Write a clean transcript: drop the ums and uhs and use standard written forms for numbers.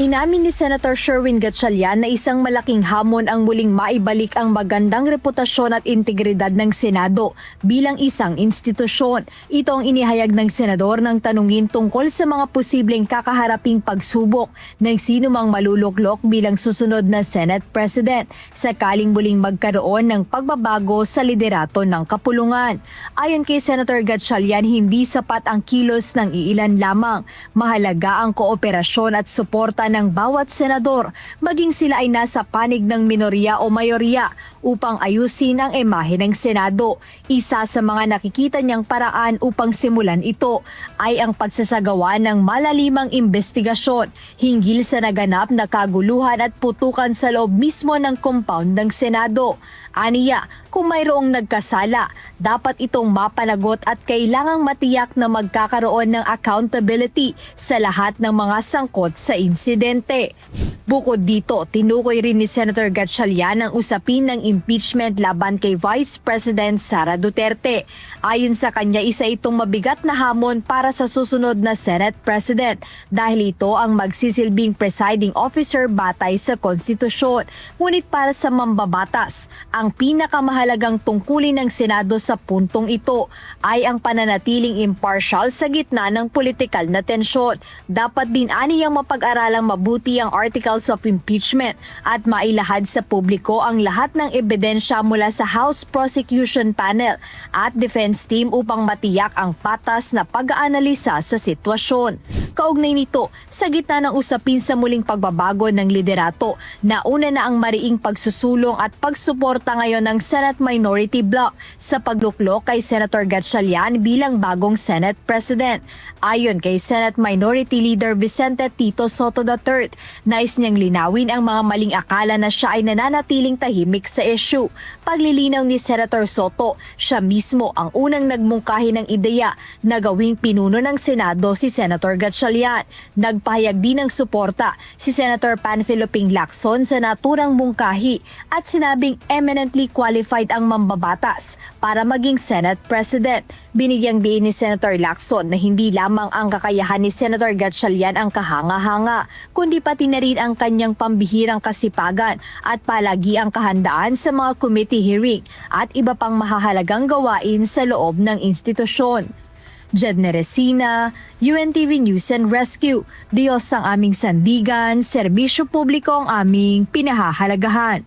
Inamin ni Senator Sherwin Gatchalian na isang malaking hamon ang muling maibalik ang magandang reputasyon at integridad ng Senado bilang isang institusyon. Ito ang inihayag ng senador nang tanungin tungkol sa mga posibleng kakaharaping pagsubok ng sinumang maluluklok bilang susunod na Senate President sakaling muling magkaroon ng pagbabago sa liderato ng kapulungan. Ayon kay Senator Gatchalian, hindi sapat ang kilos ng iilan lamang. Mahalaga ang kooperasyon at suporta ng bawat senador, maging sila ay nasa panig ng minorya o mayorya upang ayusin ang imahe ng Senado. Isa sa mga nakikita niyang paraan upang simulan ito ay ang pagsasagawa ng malalimang investigasyon hinggil sa naganap na kaguluhan at putukan sa loob mismo ng compound ng Senado. Aniya, kung mayroong nagkasala, dapat itong mapanagot at kailangang matiyak na magkakaroon ng accountability sa lahat ng mga sangkot sa insidente. Bukod dito, tinukoy rin ni Senator Gatchalian ang usapin ng impeachment laban kay Vice President Sara Duterte. Ayon sa kanya, isa itong mabigat na hamon para sa susunod na Senate President dahil ito ang magsisilbing presiding officer batay sa konstitusyon. Ngunit para sa mambabatas, ang pinakamahalagang tungkulin ng Senado sa puntong ito ay ang pananatiling impartial sa gitna ng politikal na tensyon. Dapat din aniyang mapag-aralang mabuti ang articles of impeachment at mailahad sa publiko ang lahat ng ebidensya mula sa House Prosecution Panel at Defense Team upang matiyak ang patas na pag-aanalisa sa sitwasyon. Kaugnay nito, sa gitna ng usapin sa muling pagbabago ng liderato, nauna na ang mariing pagsusulong at pagsuporta ngayon ng Senate Minority Bloc sa pagluklok kay Senator Gatchalian bilang bagong Senate President. Ayon kay Senate Minority Leader Vicente Tito Soto III, nais niyang linawin ang mga maling akala na siya ay nananatiling tahimik sa issue. Paglilinaw ni Senator Soto, siya mismo ang unang nagmungkahi ng ideya na gawing pinuno ng Senado si Senator Gatchalian. Nagpahayag din ng suporta si Senator Panfilo Ping Lacson sa naturang mungkahi at sinabing eminently qualified ang mambabatas para maging Senate President. Binigyang diin ni Senator Lacson na hindi lamang ang kakayahan ni Senator Gatchalian ang kahanga-hanga, kundi pati na rin ang kanyang pambihirang kasipagan at palagi ang kahandaan sa mga committee hearing at iba pang mahahalagang gawain sa loob ng institusyon. Jedne Resina, UNTV News and Rescue. Diyos ang aming sandigan, serbisyo publiko ang aming pinahahalagahan.